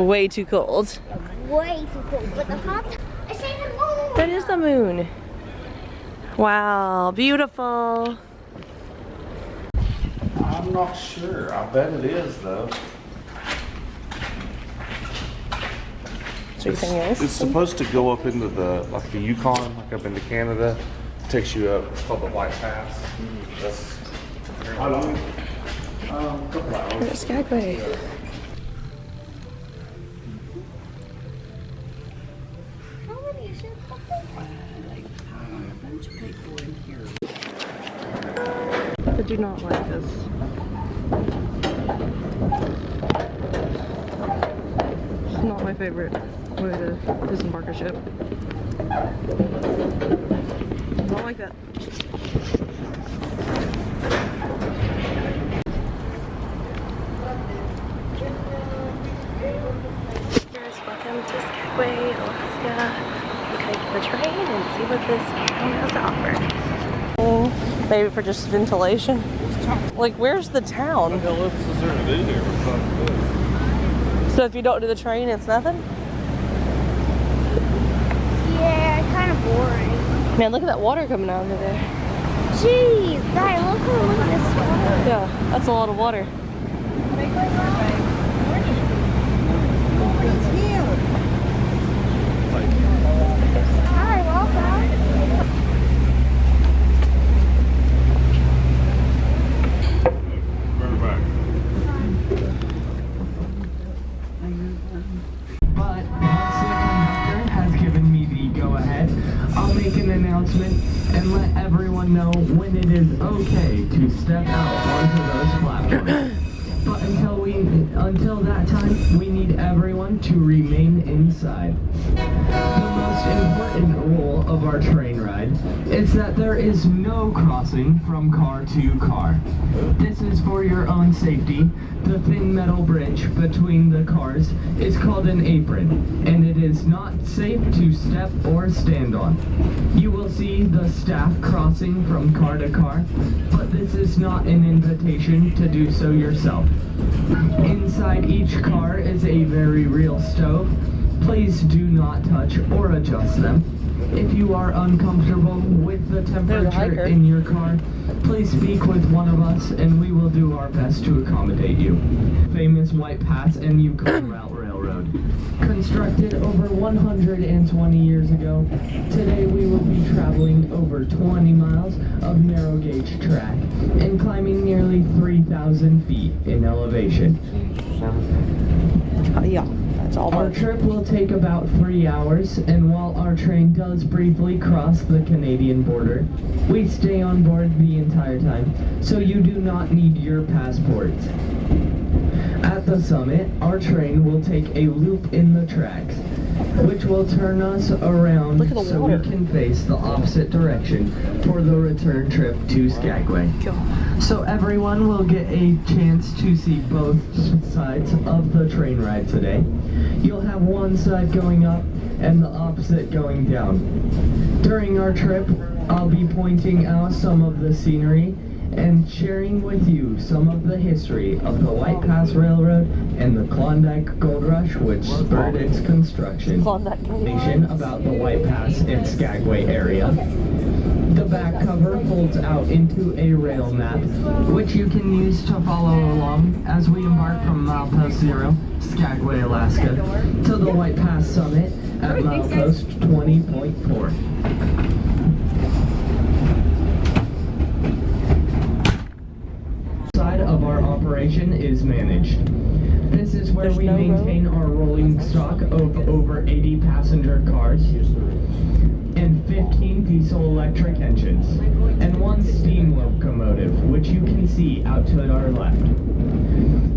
Way too cold. Way too cold. But the hot, I say the moon. That is the moon. Wow, beautiful. I'm not sure. I bet it is though. So you think it is? It's supposed to go up into the the Yukon, like up into Canada. It takes you up. It's called the White Pass. That's how long? A couple hours. We're at Skagway. I do not like this. It's not my favorite way to disembark a ship. I don't like that. Welcome to Skagway, Alaska. We're gonna take the train and see what this town has to offer. Maybe for just ventilation. Like, where's the town? What the hell else is there to do here besides this? So if you don't do the train, it's nothing? Yeah, kind of boring. Man, look at that water coming out of there. Jeez, Di, look at this water. Yeah, that's a lot of water. Hi, welcome. But once the conductor has given me the go-ahead, I'll make an announcement and let everyone know when it is okay to step out onto those platforms. But until that time, we need everyone to remain inside. The most important rule of our train ride is that there is no crossing from car to car. This is for your own safety. The thin metal bridge between the cars is called an apron, and it is not safe to step or stand on. You will see the staff crossing from car to car, but this is not an invitation to do so yourself. Inside each car is a very real stove. Please do not touch or adjust them. If you are uncomfortable with the temperature in your car, please speak with one of us and we will do our best to accommodate you. Famous White Pass and Yukon Route Railroad. Constructed over 120 years ago, today we will be traveling over 20 miles of narrow gauge track and climbing nearly 3,000 feet in elevation. Yeah. Our trip will take about 3 hours, and while our train does briefly cross the Canadian border, we stay on board the entire time, so you do not need your passports. At the summit, our train will take a loop in the tracks, which will turn us around so we can face the opposite direction for the return trip to Skagway. So everyone will get a chance to see both sides of the train ride today. You'll have one side going up and the opposite going down. During our trip, I'll be pointing out some of the scenery and sharing with you some of the history of the White Pass Railroad and the Klondike Gold Rush, which spurred its construction. Information about the White Pass and Skagway area. The back cover folds out into a rail map, which you can use to follow along as we embark from Milepost 0, Skagway, Alaska, to the White Pass summit at Milepost 20.4. Of our operation is managed. This is where we maintain our rolling stock of over 80 passenger cars and 15 diesel electric engines and one steam locomotive, which you can see out to our left.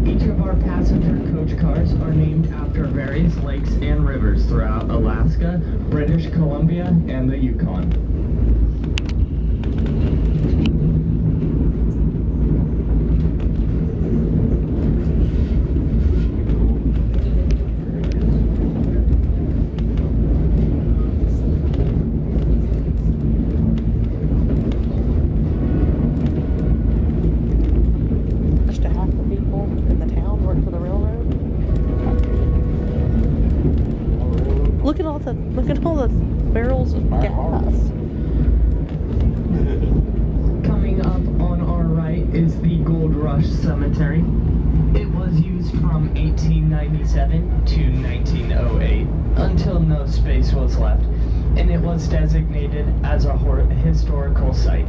Each of our passenger coach cars are named after various lakes and rivers throughout Alaska, British Columbia, and the Yukon. all the barrels of gas. Coming up on our right is the Gold Rush Cemetery. It was used from 1897 to 1908 until no space was left, and it was designated as a historical site.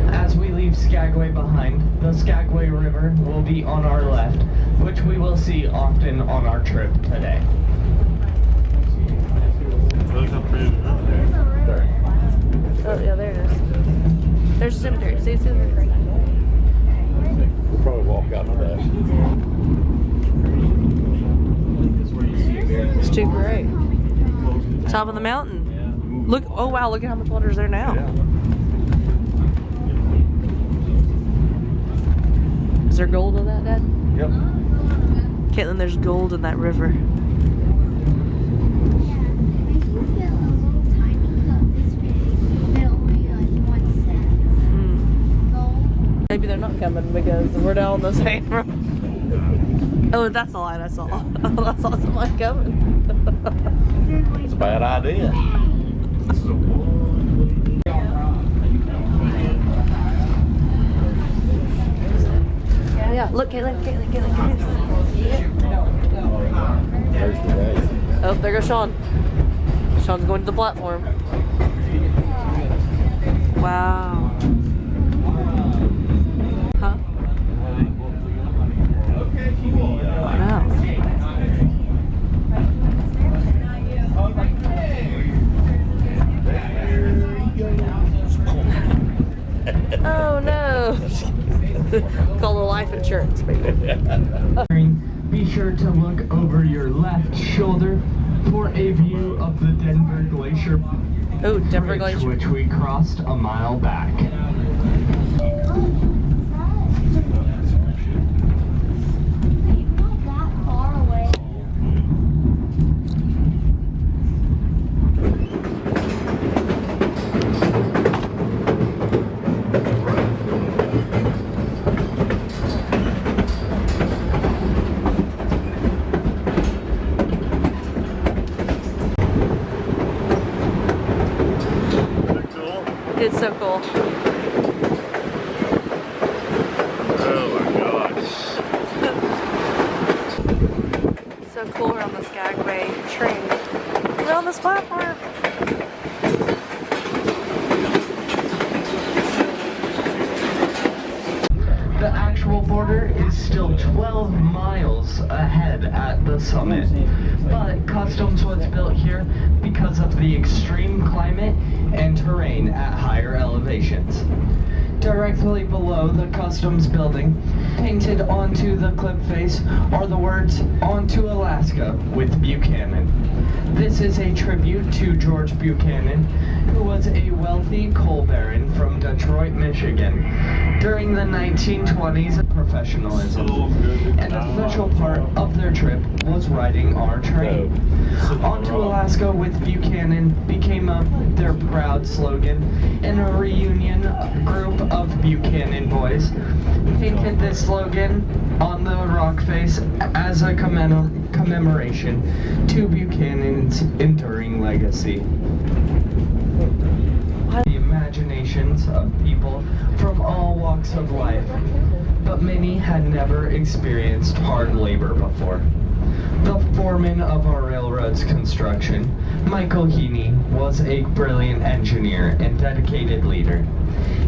As we leave Skagway behind, the Skagway River will be on our left, which we will see often on our trip today. Oh yeah, there it is. There's a cemetery. See, cemetery. We'll probably walk out to that. It's too great. Top of the mountain. Look! Oh wow! Look at how much water is there now. Is there gold in that, Dad? Yep. Caitlin, there's gold in that river. Maybe they're not coming because we're down the same road. Oh, that's the light I saw. I saw somebody coming. It's a bad idea. Yeah, look, Caitlin, come here. There's the guy. Oh, there goes Sean. Sean's going to the platform. Wow. Huh? Wow. Oh no. Call the life insurance people. Be sure to look over your left shoulder for a view of the Denver Glacier Oh, Denver Bridge, Glacier. which we crossed a mile back. It's so cool. Oh my gosh. So cool, we're on the Skagway train. We're on this platform. The actual border is still 12 miles ahead at the summit, but Customs was built here because of the extreme climate and terrain at higher elevations. Directly below the Customs building, painted onto the cliff face, are the words, "On to Alaska with Buchanan." This is a tribute to George Buchanan, who was a wealthy coal baron from Detroit, Michigan. During the 1920s, professionalism, and a special part of their trip was riding our train. On to Alaska with Buchanan became their proud slogan, and a reunion group of Buchanan boys painted this slogan on the rock face as a commemoration to Buchanan's enduring legacy. The imaginations of people from all walks of life, but many had never experienced hard labor before. The foreman of our railroad's construction, Michael Heaney, was a brilliant engineer and dedicated leader.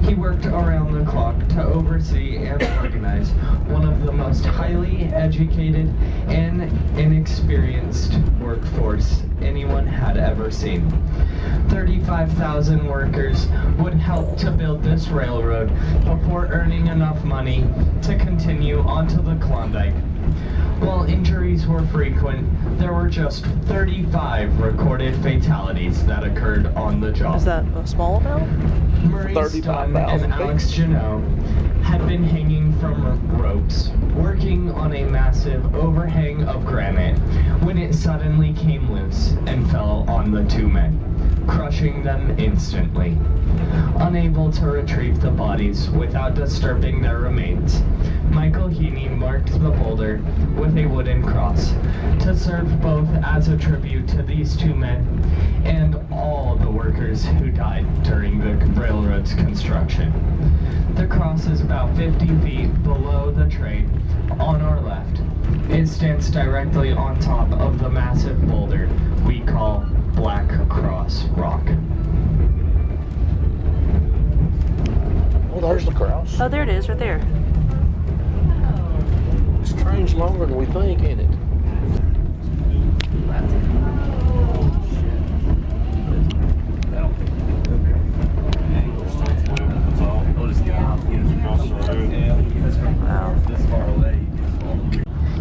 He worked around the clock to oversee and organize one of the most highly educated and inexperienced workforce anyone had ever seen. 35,000 workers would help to build this railroad before earning enough money to continue onto the Klondike. While injuries were frequent, there were just 35 recorded fatalities that occurred on the job. Is that a small amount? Murray Stunn and Alex Janot had been hanging from ropes, working on a massive overhang of granite, when it suddenly came loose and fell on the two men. crushing them instantly. Unable to retrieve the bodies without disturbing their remains, Michael Heaney marked the boulder with a wooden cross to serve both as a tribute to these two men and all the workers who died during the railroad's construction. The cross is about 50 feet below the train on our left. It stands directly on top of the massive boulder we call Black Cross Rock. Oh, there's the cross. Oh, there it is, right there. This train's longer than we think, ain't it? Wow.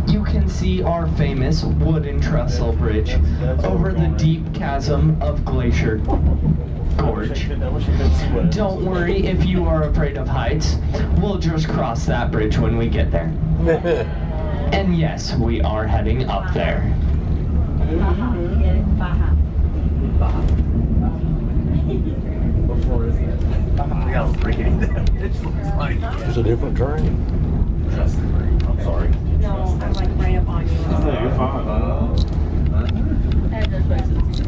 You can see our famous wooden trestle bridge over the deep chasm of Glacier Gorge. Don't worry if you are afraid of heights. We'll just cross that bridge when we get there. And yes, we are heading up there. It's a different train. I'm sorry. No, I'm like right up on you. No, you're fine. I have no choices.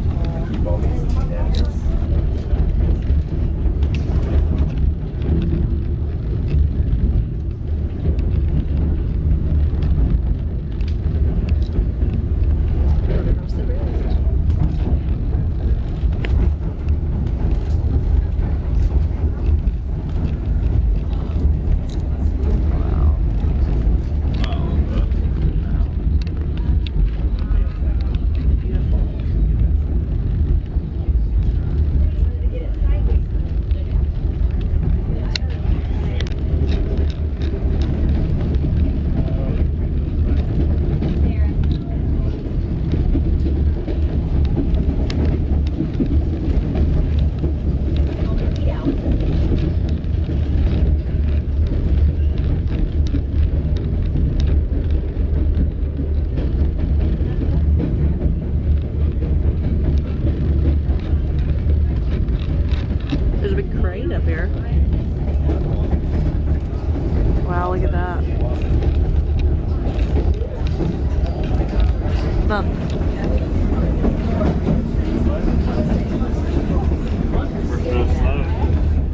Up.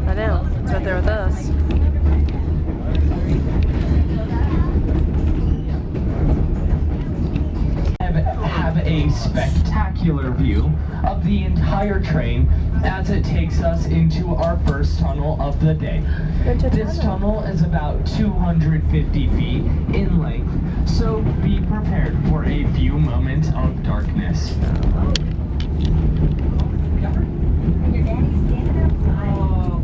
I know. It's right there with us. Have a spectacular view of the entire train as it takes us into our first tunnel of the day. This tunnel is about 250 feet in length, so be prepared for a few moments of darkness. Your daddy's standing outside. Oh,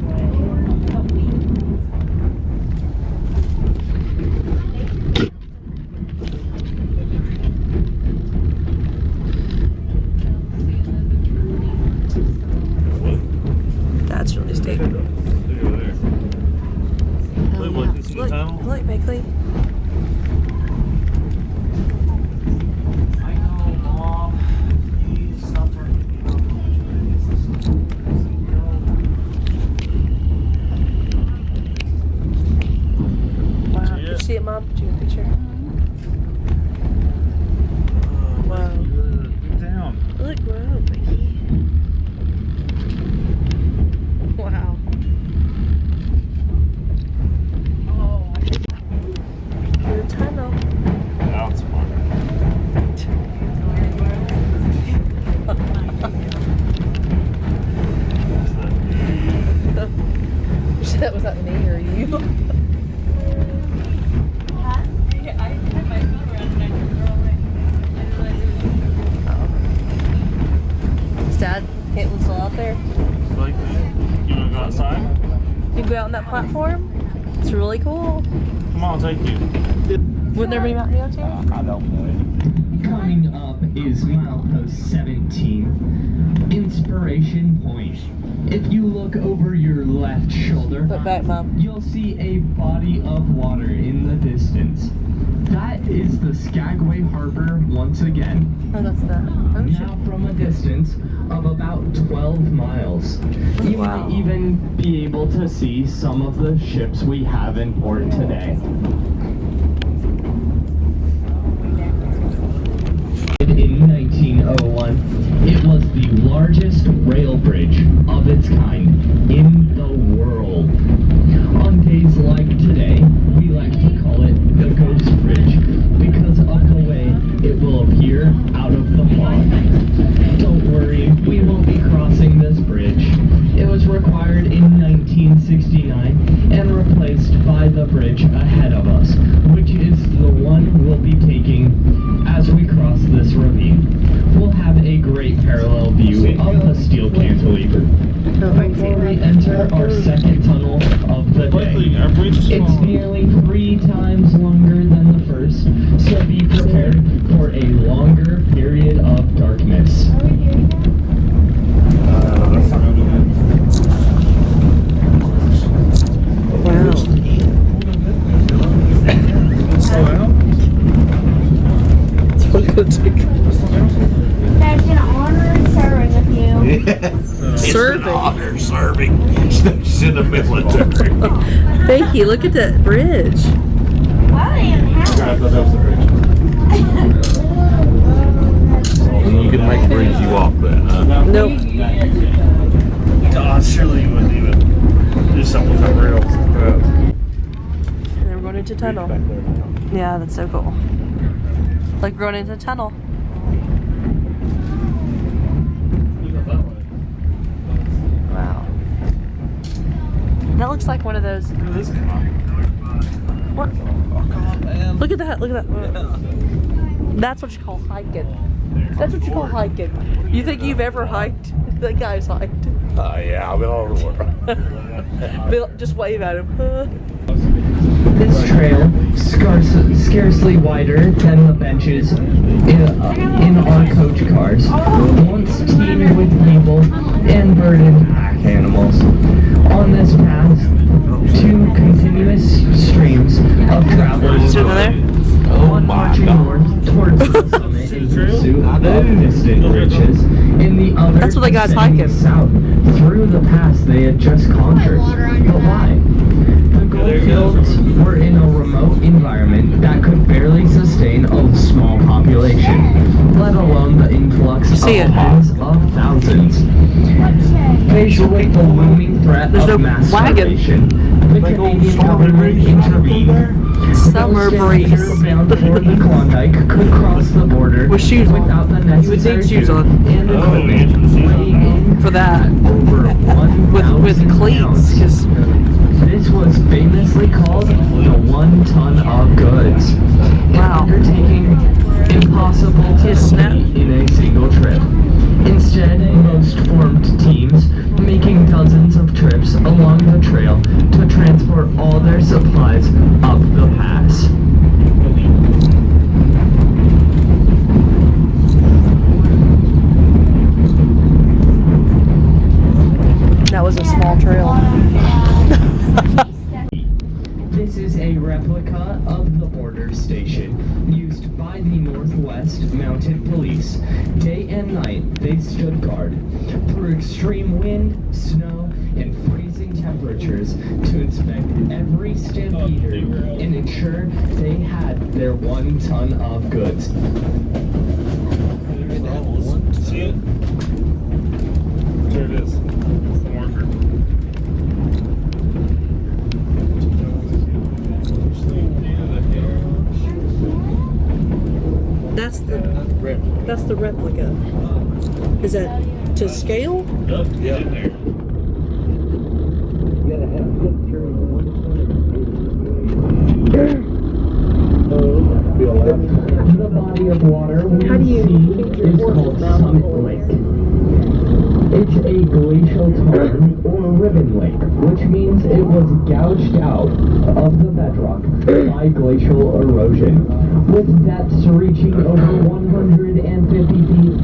That's really steep. Look, Bakley. I know, Mom. Please stop turning. Wow. Did you see it, Mom? Did you get a picture? Wow. Down. Look, wow, Bakley. Wow. The tunnel. Now it's fun. Was that me or you? I had my phone around and I turned the wrong way. I didn't realize it was Is Dad, Caitlin's still out there? Like, you want to go outside? You can go out on that platform. It's really cool. Come on, I'll take you. Wouldn't there be Mountain Dew too? I don't know. Coming up is milepost 17, Inspiration Point. If you look over your left shoulder, Put back, Mom. you'll see a body of water in the distance. That is the Skagway Harbor once again. Oh, that's the ocean. Now from a distance of about 12 miles. You Wow. might even be able to see some of the ships we have in port today. In 1901, it was the largest rail bridge of its kind in the world. On days like today, we like to call it the Ghost Bridge because of the way it will appear out of the fog. Don't worry, we won't be crossing this bridge. It was required in 1969 and replaced by the bridge ahead of us, which is the one we'll be taking as we cross this ravine. We'll have a great parallel view of the steel cantilever. Before we enter our second tunnel of the day, it's nearly 3 times longer than the first, so be prepared for a longer period of darkness. Wow. There's an honor in serving with you. Serving. Serving. She's in the military. Becky, look at that bridge. I don't even have I thought that was the bridge. You can make breezy walk that, huh? Nope. God, surely you wouldn't even do something with that rails like that. And then we're going into tunnel. Yeah, that's so cool. Like we're going into a tunnel. Wow. That looks like one of those. What? Look at that. Look at that. That's what you call hiking. That's what you call hiking. You think you've ever hiked? That guy's hiked. Yeah, I've been all over the world. Bill, just wave at him. This trail, scarcely wider than the benches in our coach cars, once teemed with people and burdened pack animals. On this path, 2 continuous streams of travelers See over there? one marching north towards the summit in pursuit of distant riches, and the other That's what the guy's descending hiking. south through the pass they had just conquered. But why? The goldfields were in a remote environment that could barely sustain a small population, let alone the influx of See it? tens of thousands. Faced with the looming threat There's of no mass wagon. starvation, the Canadian government intervened. Summer breeze. Bound for the Klondike could cross the border With shoes on. without the You would necessary need shoes on. and equipment, weighing in For that. over 1,000 With cleats. pounds. 'Cause This was famously called the 1 ton of goods. An Wow. undertaking impossible to Yes, snap. complete in a single trip. Instead, most formed teams, making dozens of trips along the trail to transport all their supplies up the pass. that was a small trail. This is a replica of the border station used by the Northwest Mounted Police. Day and night, they stood guard through extreme wind, snow, and freezing temperatures to inspect every stampeder and ensure they had their 1 ton of goods. See it? There it is. The marker. That's the replica. Is that to scale? Yeah. In there. The body of water we see is called Summit Lake. It's a glacial tarn or ribbon lake, which means it was gouged out of the bedrock by glacial erosion. With depths reaching over 150 feet,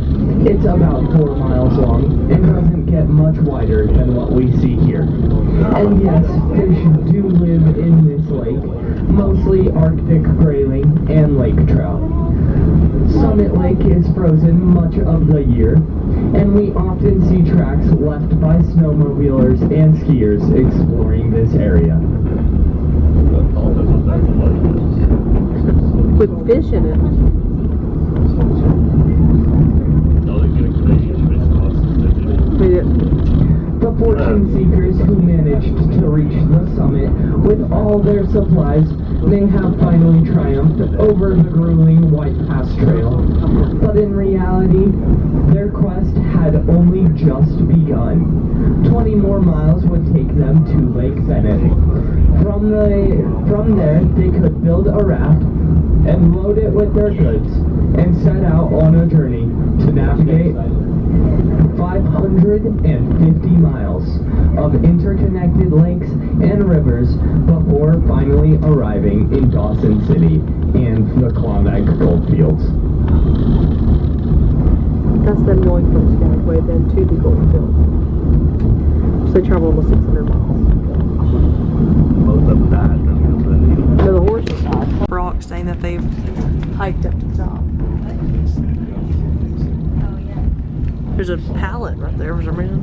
it's about 4 miles long and doesn't get much wider than what we see here. And yes, fish do live in this lake, mostly Arctic grayling and lake trout. Summit Lake is frozen much of the year, and we often see tracks left by snowmobilers and skiers exploring this area. With fish in it. The fortune seekers who managed to reach the summit with all their supplies may have finally triumphed over the grueling White Pass Trail, but in reality, their quest had only just begun. 20 more miles would take them to Lake Bennett. From there, they could build a raft and load it with their goods and set out on a journey to navigate 550 miles of interconnected lakes and rivers before finally arriving in Dawson City and the Klondike Goldfields. That's them going from Skagway then to the Goldfields. So they travel almost 600 miles. Most of them died. No, the horses died. Brock saying that they've hiked up to the top. There's a pallet right there for some reason.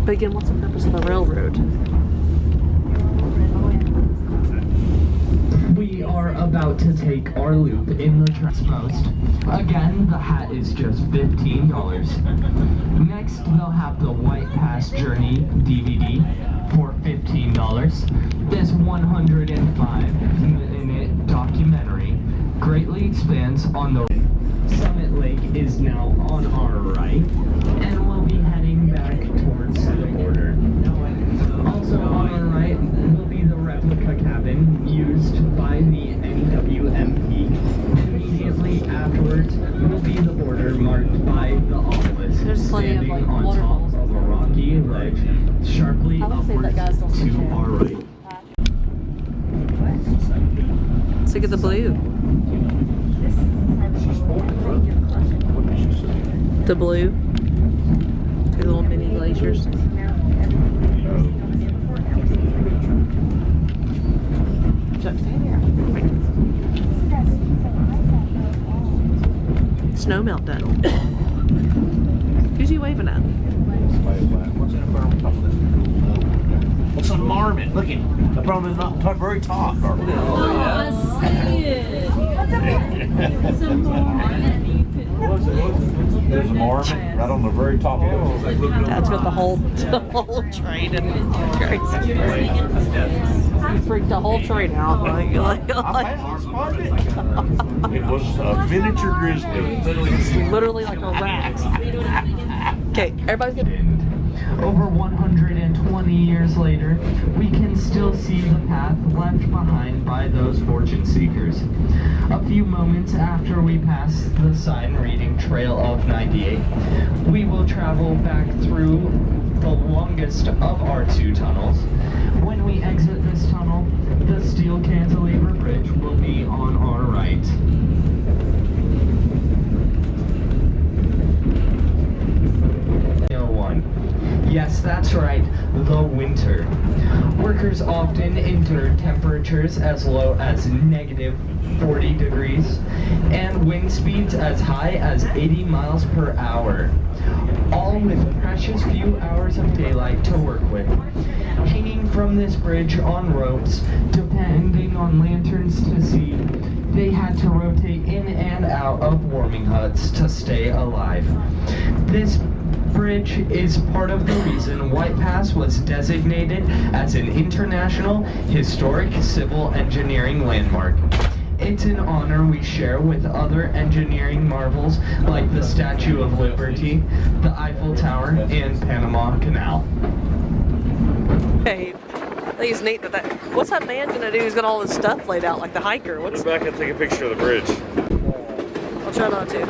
But again, what's the purpose of the railroad? We are about to take our loop in the Transpost. Again, the hat is just $15. Next, they'll have the White Pass Journey DVD for $15. This 105-minute documentary greatly expands on the Summit Lake is now on our right, and we'll be heading back towards the border. Also on our right will be the replica cabin used by the NWMP. Immediately afterwards will be the border marked by the obelisk There's plenty of, standing like, on waterfalls. top of a rocky ledge sharply I would say that upwards guy's not to so our right. Let's look at the blue. The blue. The little mini glaciers. Snow meltdown. Who's he waving at? What's a marmot? Look at the problem is not top, very top. Oh, I see it. It's a marmot. There's a marmot right on the very top hill. Dad's got the whole train and it's crazy. He freaked the whole train out. Like. It was a miniature grizzly. It's literally like a rat. Okay, everybody's gonna. Over 120 years later, we can still see the path left behind by those fortune seekers. A few moments after we pass the sign reading Trail of 98, we will travel back through the longest of our two tunnels. When we exit this tunnel, the steel cantilever bridge will be on our right. Yes, that's right, the winter. Workers often endure temperatures as low as negative 40 degrees and wind speeds as high as 80 miles per hour, all with precious few hours of daylight to work with. Hanging from this bridge on ropes, depending on lanterns to see, they had to rotate in and out of warming huts to stay alive. This bridge is part of the reason White Pass was designated as an international historic civil engineering landmark. It's an honor we share with other engineering marvels like the Statue of Liberty, the Eiffel Tower, and Panama Canal. Hey, I think it's neat that what's that man gonna do? He's got all this stuff laid out like the hiker. What's? Go back and take a picture of the bridge. I'll try not to.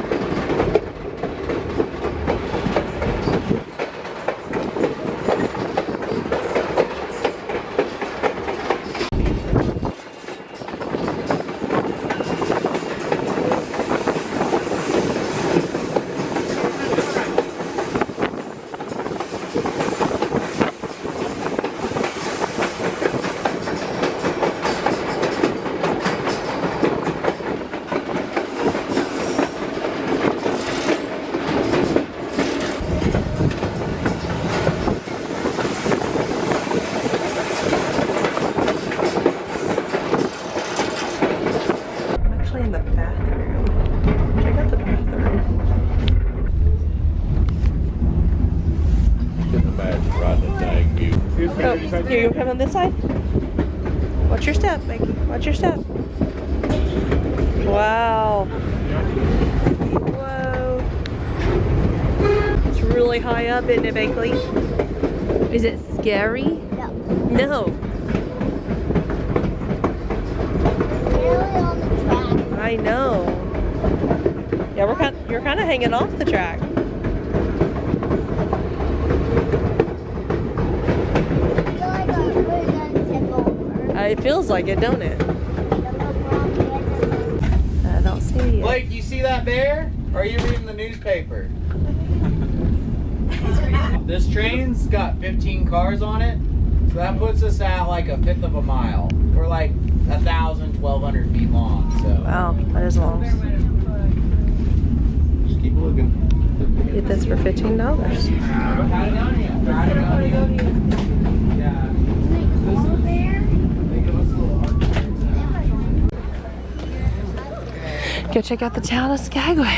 on this side? Watch your step, Mikey. Watch your step. Wow. Whoa. It's really high up, isn't it, Bakley? Is it scary? No. No. Really on the track. I know. Yeah, you're kind of hanging off the track. I feel like we're gonna tip over. It feels like it, don't it? I don't see you. Blake, you see that bear? Or are you reading the newspaper? This train's got 15 cars on it, so that puts us at like a fifth of a mile. We're like 1,000, 1,200 feet long, so. Wow, that is long. Just keep looking. Get this for $15. Go check out the town of Skagway.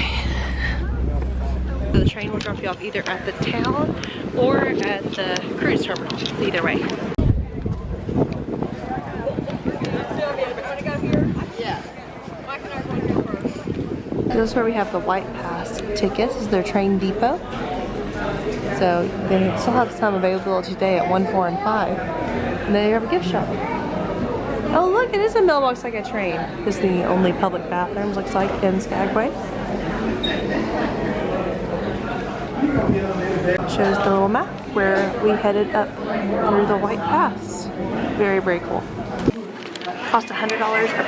The train will drop you off either at the town or at the cruise terminal. It's either way. This is where we have the White Pass tickets. This is their train depot. So they still have some availability today at 1, 4, and 5. And they have a gift shop. Oh look, it is a mailbox like a train. This is the only public bathrooms, looks like, in Skagway. Shows the little map where we headed up through the White Pass. Very, very cool. Cost $100 a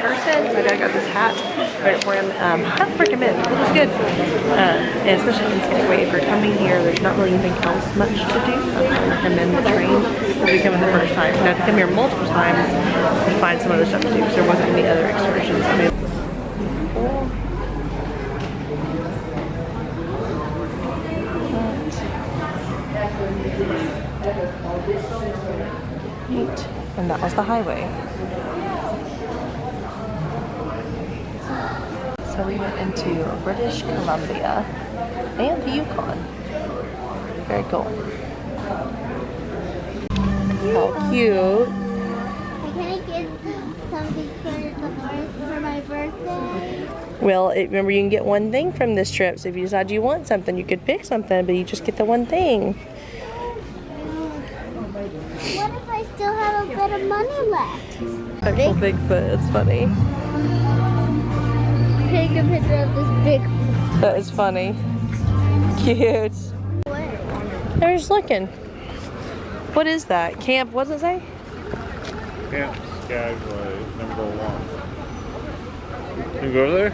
person. My dad got this hat right for him. I'd recommend. It was good. And especially in Skagway, if you're coming here, there's not really anything else much to do. I recommend the train if you come in the first time. Now, if you come here multiple times, you find some other stuff to do because there wasn't any other excursions. I mean, neat. And that was the highway. So we went into British Columbia and the Yukon. Very cool. How cute. Can I get something for my birthday? Well, remember you can get one thing from this trip. So if you decide you want something, you could pick something, but you just get the one thing. What if I still have a bit of money left? Actual Bigfoot, it's funny. Take a picture of this big. That is funny. Cute. I was just looking. What is that? Camp, what does it say? Camp Skagway, #1. You go there?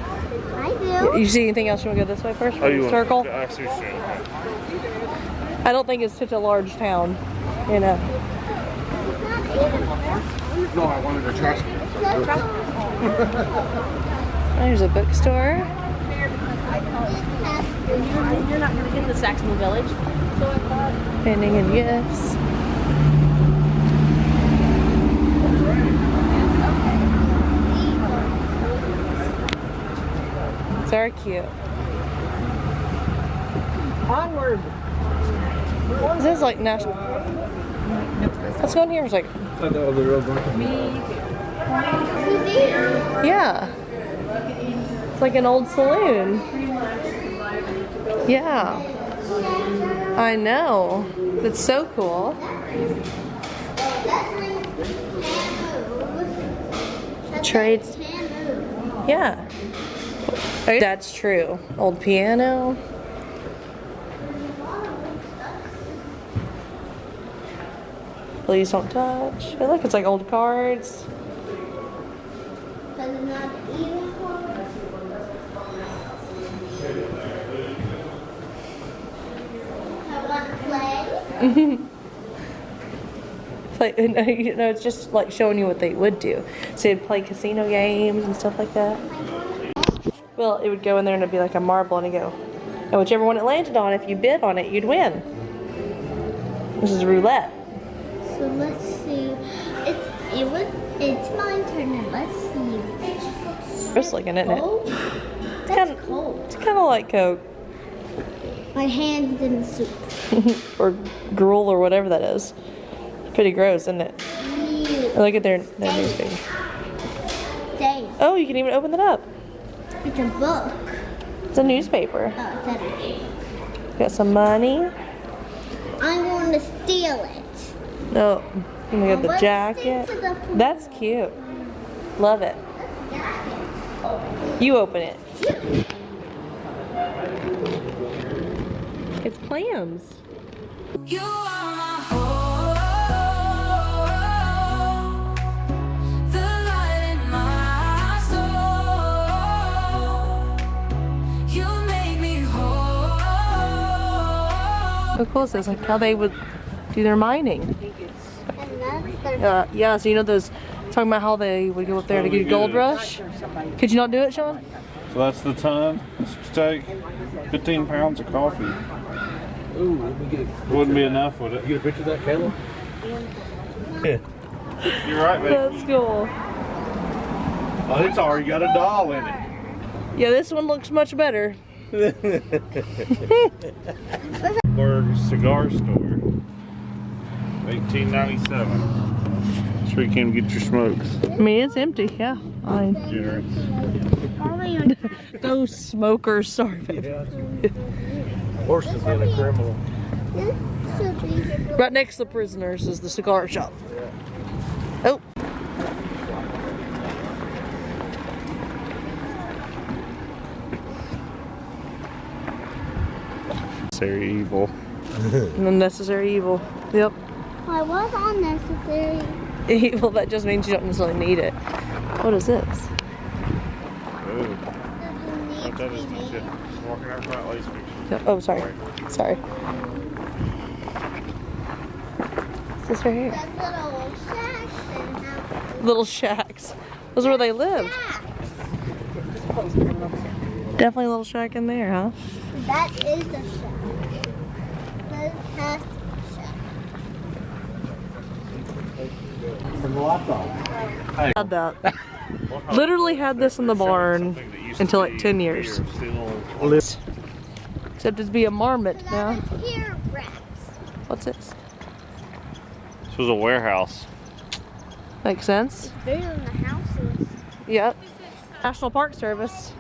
I do. You see anything else? You want to go this way first? Oh, you Circle? want to actually shoot? I don't think it's such a large town, you know. No, I wanted to trust you. There's a bookstore. You're not going to get the Saxonville Village. So I thought. Pending and gifts. It's very cute. Onward. Is this like national? Let's go in here. It's like, yeah. It's like an old saloon. Yeah. I know. That's so cool. Trades. Yeah. That's true. Old piano. Please don't touch. Hey, look, it's like old cards. Play, you know, it's just like showing you what they would do. So they'd play casino games and stuff like that. Well, it would go in there and it'd be like a marble and it'd go. And whichever one it landed on, if you bid on it, you'd win. This is roulette. So let's see. It's my turn and let's see. Just looking, isn't it? Oh, that's cold. It's kind of like Coke. My hands in soup. Or gruel or whatever that is. Pretty gross, isn't it? Yeah. Look at their newspaper. Dave, Oh, you can even open it up. it's a book. It's a newspaper. Oh, it's a book. Got some money. I'm going to steal it. Oh, and we got the Let's jacket. stick to the pool. That's cute. Love it. You open it. It's clams. You are my home, the light in my soul. You make me whole. How cool is this? Like how they would do their mining. And that's their Yeah, so you know those, talking about how they would go up there to get a gold rush? Could you not do it, Sean? So that's the ton. Take 15 pounds of coffee. Ooh, let me get Wouldn't be enough, would it? you get a picture of that, Kayla? You're right, baby. That's cool. Oh, it's already got a doll in it. Yeah, this one looks much better. Burger cigar store. 1897. That's where you can get your smokes. I mean, it's empty, yeah. Fine. Generous. Those smokers, sorry. Horse has been a criminal. This should be your Right next to the prisoners is the cigar shop. Oh. Necessary evil. An unnecessary evil. Yep. I was unnecessary. Evil, that just means you don't necessarily need it. What is this? Ooh. Doesn't need What to that be is, made. just walking out front lace picture. Oh, sorry. Sorry. Is this right here? That's little shacks and houses. Little shacks. Those are where they lived. Shacks. Definitely a little shack in there, huh? That is a shack. That has to be a shack. From the laptop. Had that. Literally had this in the barn until like 10 years. Except it's be a marmot That now. is here rats. What's this? This was a warehouse. Makes sense. Bigger than the houses. Yep. National Park Service.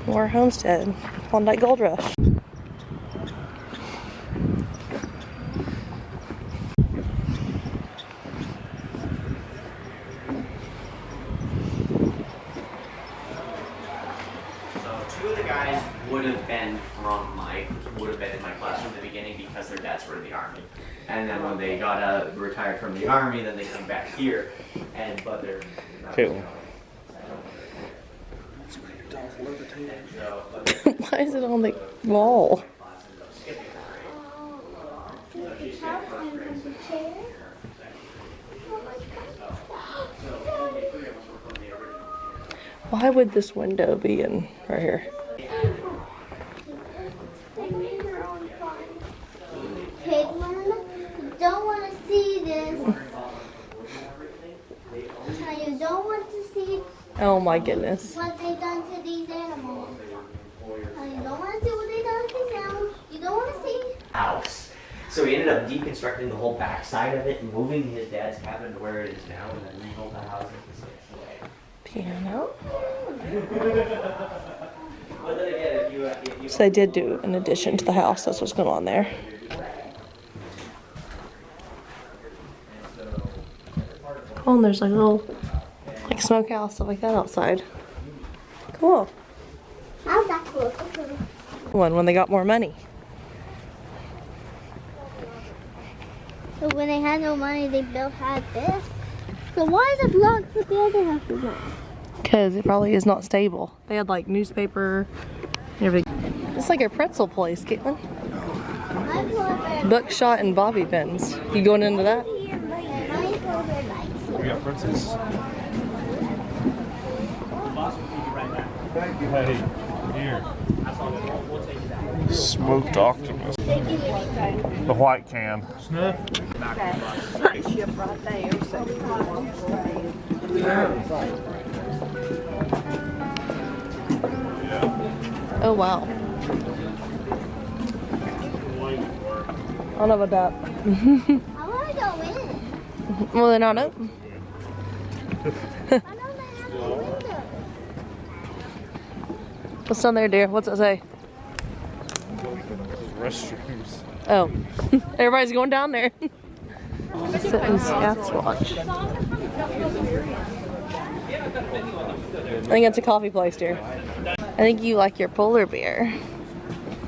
More Homestead. Klondike Gold Rush. So two of the guys would have been in my classroom at the beginning because their dads were in the army. And then when they got retired from the army, then they came back here. But they're Kayla. Why is it on the wall? Why would this window be in right here? Caitlin, you don't want to see this. You don't want to see Oh my goodness. what they done to these animals. You don't want to see what they done to these animals. You don't want to see. house. So he ended up deconstructing the whole backside of it and moving his dad's cabin to where it is now and then rebuilt the house into Segway. Piano. But then again, if you So they did do an addition to the house. That's what's going on there. Oh, and there's like a little like smokehouse, stuff like that outside. Cool. How's that cool? When they got more money. So when they had no money, they had this. So why is it blocked with the other house is not? Because it probably is not stable. They had like newspaper and everything. It's like a pretzel place, Caitlin. Buckshot and bobby pins. You going into that? We got Princess. Thank you, hey. Here. Smoked octopus. The white can. Snuff. Oh wow. I don't know about that. I want to go in. Well, they're not open. I know they have the windows. What's down there, dear? What's it say? Restrooms. Oh, everybody's going down there. Sit in Scouts Watch. I think it's a coffee place, dear. I think you like your polar bear.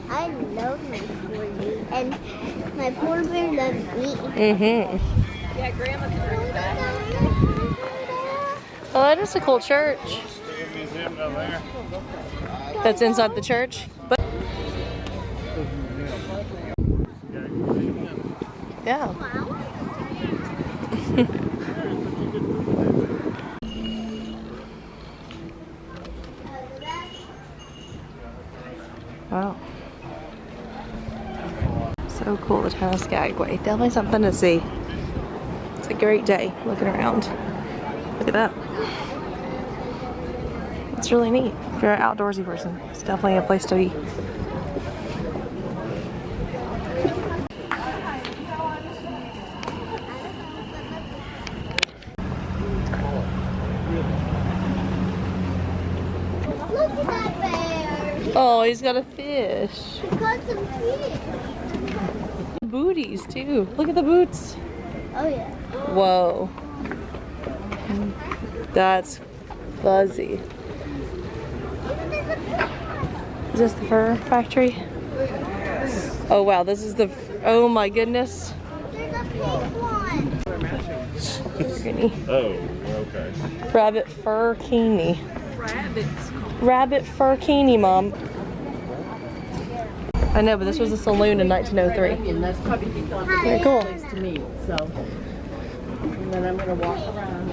I love my polar bear, and my polar bear loves me. Mm-hmm. Yeah, Grandma can bring back. Oh, that is a cool church. That's inside the church. But yeah. Wow. So cool, the town of Skagway. Definitely something to see. It's a great day looking around. Look at that. It's really neat. If you're an outdoorsy person, it's definitely a place to be. Look at that bear. Oh, he's got a fish. He caught some fish. Booties too. Look at the boots. Oh yeah. Whoa. That's fuzzy. Is this the fur factory? Oh wow, this is the, oh my goodness. There's a pink one. Oh, okay. Rabbit furkini. Rabbits. Rabbit furkini, Mom. I know, but this was a saloon in 1903. And that's probably become a Very cool. place to meet. So, and then I'm gonna walk around.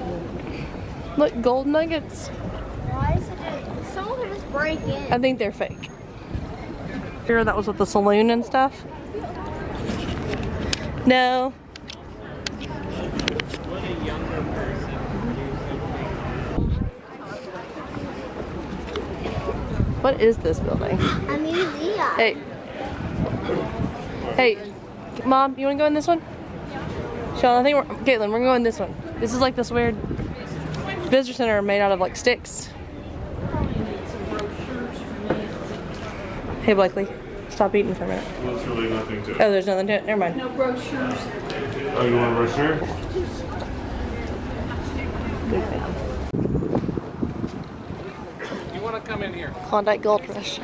Look, gold nuggets. Why is it? Someone could just break in. I think they're fake. Here, that was with the saloon and stuff. No. What is this building? A museum. Hey. Hey, Mom, you wanna go in this one? Sean, I think Caitlin, we're gonna go in this one. This is like this weird visitor center made out of like sticks. Hey, Blakely, stop eating for a minute. Well, there's really nothing to it. Oh, there's nothing to it? Never mind. No brochures. Oh, you want a brochure? Big fan. You want to come in here? Klondike Gold Rush.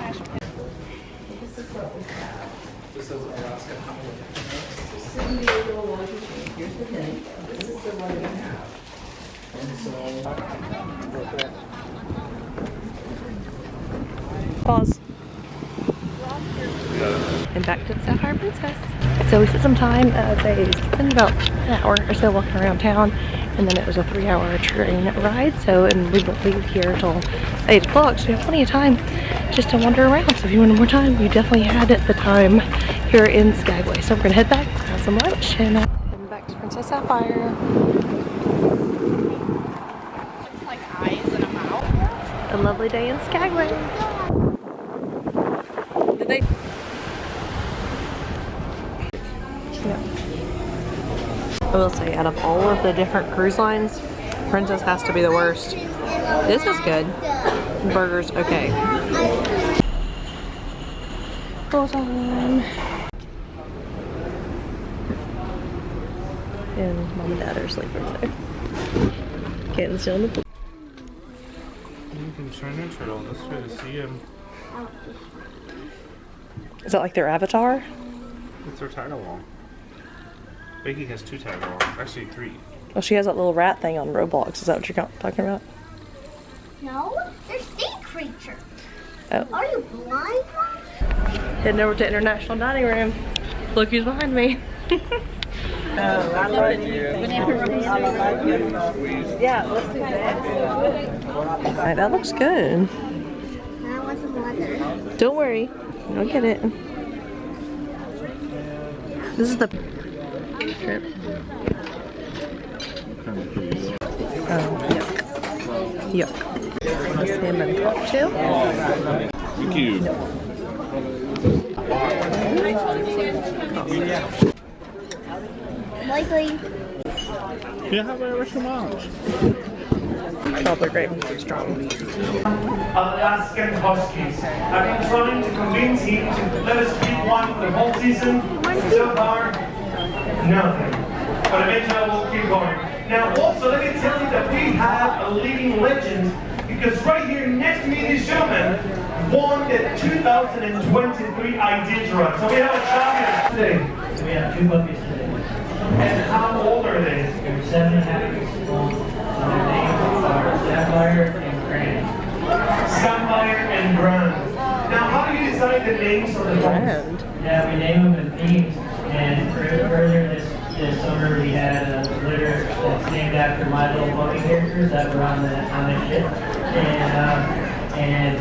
Pause. And back to the Sapphire Princess. So we spent some time, they spent about an hour or so walking around town, and then it was a 3-hour train ride, so, and we won't leave here until 8 o'clock, so we have plenty of time just to wander around. So if you wanted more time, you definitely had the time here in Skagway. So we're gonna head back, have some lunch, and head back to Princess Sapphire. Looks like eyes and a mouth. A lovely day in Skagway. Did they? Yeah. I will say, out of all of the different cruise lines, Princess has to be the worst. This is good. Burgers, okay. Full time. And Mom and Dad are sleeping over there. Caitlin's still in the pool. You can turn into it on this way to see him. Is that like their avatar? It's their tag along. Becky has 2 tag alongs. Actually 3. Oh, she has that little rat thing on Roblox. Is that what you're talking about? No, they're sea creatures. Oh. Are you blind, Mom? Heading over to International Dining Room. Look who's behind me. Yeah, let's do that. Alright, that looks good. I want some water. Don't worry, I'll get it. This is the trip. Yuck. Salmon cocktail. Thank you. awesome. Likely. Yeah, how about some miles? Oh, they're great. They're strong. Alaskan Huskies. I've been trying to convince him to let us keep one for the whole season. So far, nothing. But eventually I will keep going. Now also, let me tell you that we have a living legend, because right here next to me, this gentleman won the 2023 Iditarod. So we have a champion today. We have 2 puppies today. And how old are they? They're 7.5 years old. Their names are Sapphire and Tran. Sapphire and Grand. Now, how do you decide the names of the dogs? Yeah, we name them in themes. And earlier this summer, we had a litter that's named after My Little Pony characters that were on the ship. And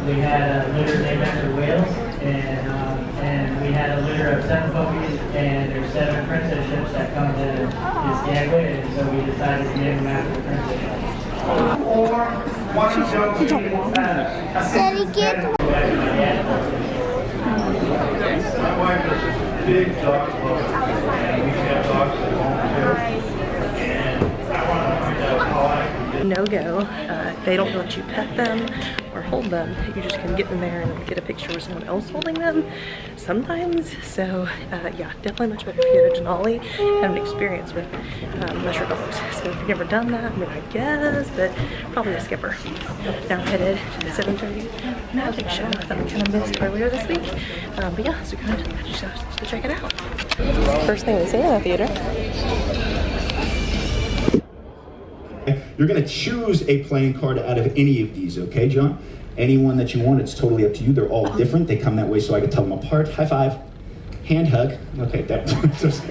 we had a litter named after whales. And we had a litter of 7 puppies, and there's 7 princess ships that come to Skagway, and so we decided to name them after the princess ships. Or one of them Daddy, get one. My wife is a big dog lover, and we have dogs at home too. And I want to find out how I can get No-go. They don't let you pet them or hold them. You just can get in there and get a picture with someone else holding them sometimes. So yeah, definitely much better if you go to Denali and have an experience with leisure dogs. So if you've never done that, I mean, I guess, but probably a skipper. Now we're headed to the 7:30 magic show that we kind of missed earlier this week. But yeah, so we're going to the magic show to check it out. First thing we see in the theater. You're going to choose a playing card out of any of these, okay, John? Any one that you want, it's totally up to you. They're all different. They come that way so I can tell them apart. High five. Hand hug. Okay, just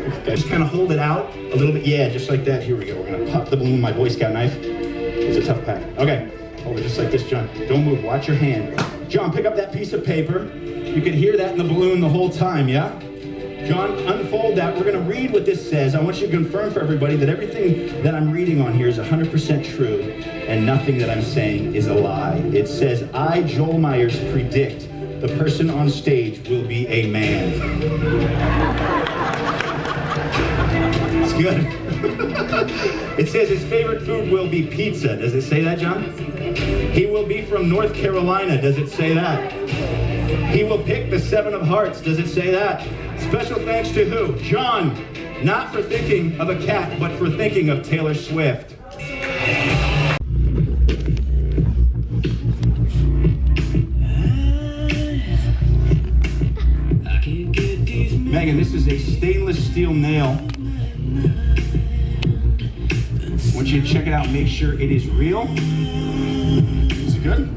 kind of hold it out a little bit. Yeah, just like that. Here we go. We're going to pop the balloon with my Boy Scout knife. It's a tough pack. Okay, hold it just like this, John. Don't move. Watch your hand. John, pick up that piece of paper. You could hear that in the balloon the whole time, yeah? John, unfold that. We're going to read what this says. I want you to confirm for everybody that everything that I'm reading on here is 100% true and nothing that I'm saying is a lie. It says, I, Joel Myers, predict the person on stage will be a man. It's good. It says his favorite food will be pizza. Does it say that, John? He will be from North Carolina. Does it say that? He will pick the 7 of hearts. Does it say that? Special thanks to who? John. Not for thinking of a cat, but for thinking of Taylor Swift. Megan, this is a stainless steel nail. I want you to check it out. Make sure it is real. Is it good?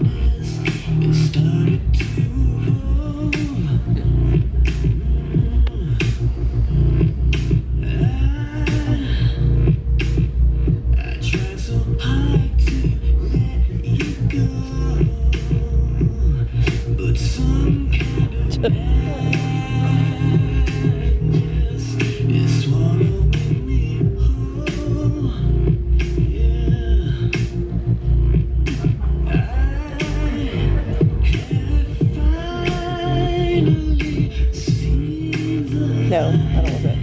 No, I don't want that.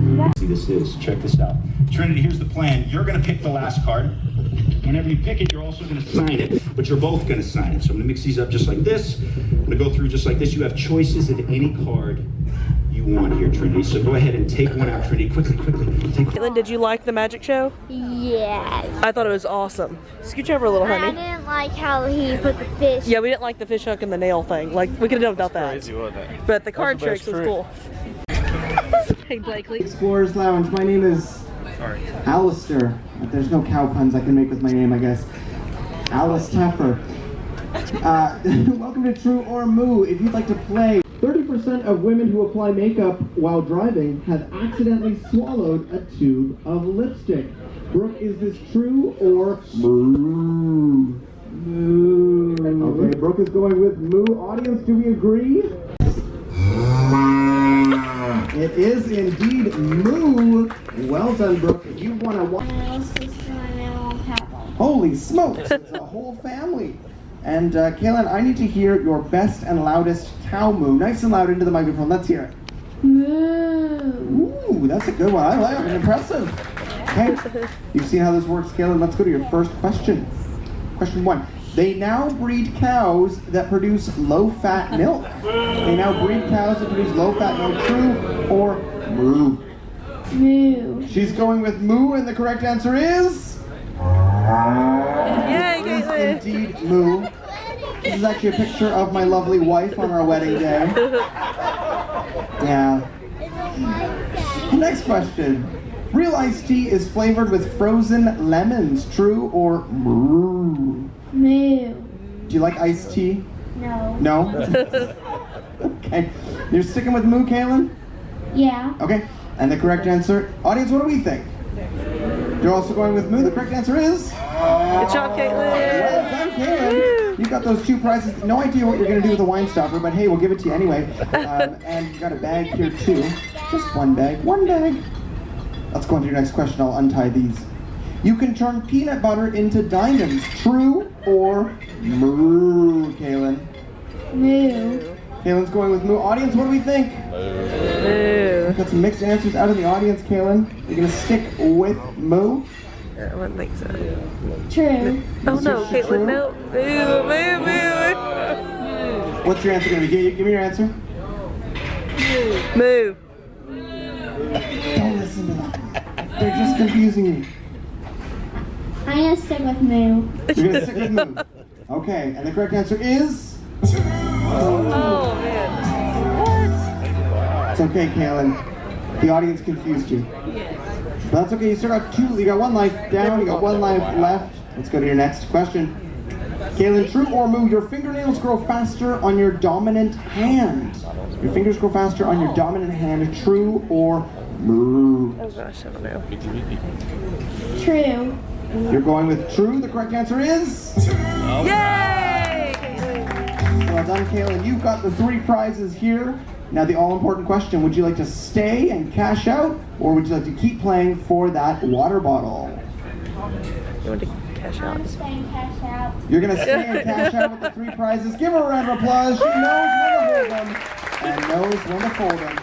No. See, this is. Check this out. Trinity, here's the plan. You're going to pick the last card. Whenever you pick it, you're also going to sign it, but you're both going to sign it. So I'm going to mix these up just like this. I'm going to go through just like this. You have choices of any card you want here, Trinity. So go ahead and take one out, Trinity. Quickly. Caitlin, did you like the magic show? Yes. I thought it was awesome. Scooch over a little, honey. I didn't like how he put the fish. Yeah, we didn't like the fish hook and the nail thing. Like, we could have done without that. Crazy, wasn't it? But the card That's the tricks best was trick. cool. Hey, Blakely. Explorers Lounge. My name is Alistair. There's no cow puns I can make with my name, I guess. Alice Taffer. Welcome to True or Moo. If you'd like to play, 30% of women who apply makeup while driving have accidentally swallowed a tube of lipstick. Brooke, is this true or moo? Moo. Okay, Brooke is going with moo. Audience, do we agree? It is indeed moo. Well done, Brooke. You want to watch. Holy smokes, it's a whole family. And Kaylin, I need to hear your best and loudest cow moo. Nice and loud into the microphone. Let's hear it. Moo. Ooh, that's a good one. I like it. Impressive. Okay, you've seen how this works, Kaylin. Let's go to your first question. Question 1. They now breed cows that produce low-fat milk. They now breed cows that produce low-fat milk. True or moo? Moo. She's going with moo, and the correct answer is... Yay, It is Kayla. indeed moo. This is actually a picture of my lovely wife on our wedding day. Yeah. Next question. Real iced tea is flavored with frozen lemons. True or moo? Moo. Do you like iced tea? No. No? Okay. You're sticking with moo, Kaylin? Yeah. Okay. And the correct answer, audience, what do we think? You're also going with moo. The correct answer is... Good job, Caitlin. Well done, Kaylin. You got those 2 prizes. No idea what you're going to do with the wine stopper, but hey, we'll give it to you anyway. And you got a bag here too. Just one bag. One bag. Let's go on to your next question. I'll untie these. You can turn peanut butter into diamonds. True or moo, Kaylin? Moo. Kaylin's going with moo. Audience, what do we think? Moo. Got some mixed answers out of the audience, Kaylin. You're going to stick with moo? I wouldn't think so. True. Oh no, True? Caitlin, no. Moo, moo, What's your answer going to be? Give me your answer. moo. Moo. Don't listen to them. They're just confusing you. I'm gonna stick with moo. You're going to stick with moo. Okay, and the correct answer is... Oh man. It's okay, Kaylin. The audience confused you. But that's okay, you still got 2, you got 1 life down, you got 1 life left. Let's go to your next question. Kaylin, true or moo, your fingernails grow faster on your dominant hand. Your fingers grow faster on your dominant hand. True or moo? Oh gosh, I don't know. True. You're going with true. The correct answer is... Yay! Well done, Kaylin. You've got the 3 prizes here. Now the all-important question, would you like to stay and cash out, or would you like to keep playing for that water bottle? You want to cash out? Stay and cash out. You're going to stay and cash out with the 3 prizes. Give her a round of applause. She knows when to hold them and knows when to fold them.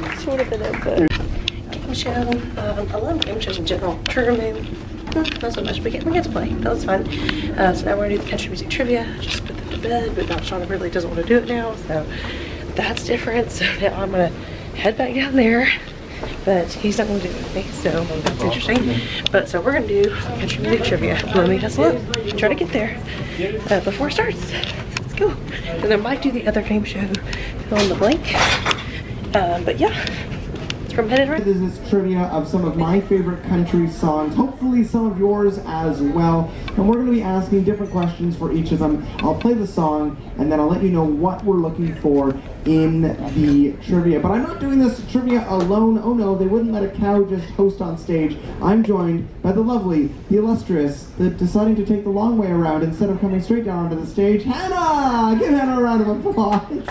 This would have been a good game show. I love game shows in general. Trigger maybe. Not so much, but we get to play. That was fun. So now we're going to do the country music trivia. Just put them to bed, but now Shauna really doesn't want to do it now, so that's different. So now I'm going to head back down there, but he's not going to do it with me, so that's interesting. But so we're going to do country music trivia. Let me hustle up, try to get there before it starts. Let's go. And I might do the other game show fill in the blank. But yeah. From headed right. This is trivia of some of my favorite country songs, hopefully some of yours as well. And we're going to be asking different questions for each of them. I'll play the song and then I'll let you know what we're looking for in the trivia. But I'm not doing this trivia alone. Oh no, they wouldn't let a cow just host on stage. I'm joined by the lovely, the illustrious, the deciding to take the long way around instead of coming straight down onto the stage, Hannah! Give Hannah a round of applause.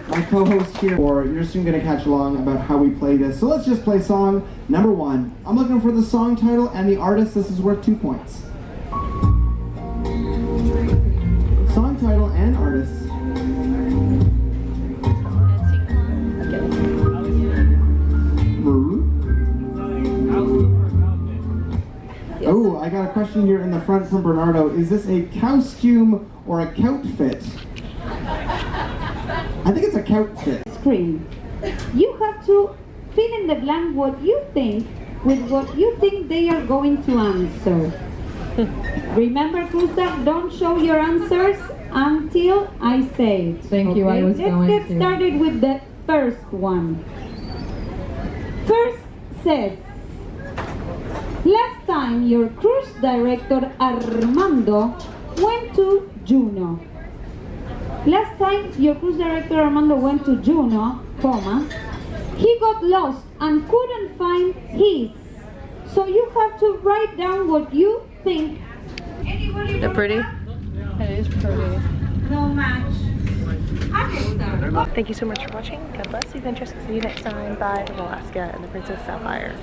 My co-host here, or you're soon going to catch along about how we play this. So let's just play song number 1. I'm looking for the song title and the artist. This is worth 2 points. Song title and artist. Oh, I got a question here in the front from Bernardo. Is this a costume or a outfit? I think it's a outfit. Screen. You have to fill in the blank what you think with what you think they are going to answer. Remember, Gustav, don't show your answers until I say it. Thank you, I was going Let's get to. started with the first one. First says, last time your cruise director Armando went to Juneau. Last time your cruise director Armando went to Juneau, he got lost and couldn't find his. So you have to write down what you think. Anybody? They're pretty. It is pretty. No match. Thank you so much for watching. God bless. You've been interested. See you next time. Bye from Alaska and the Princess Sapphire.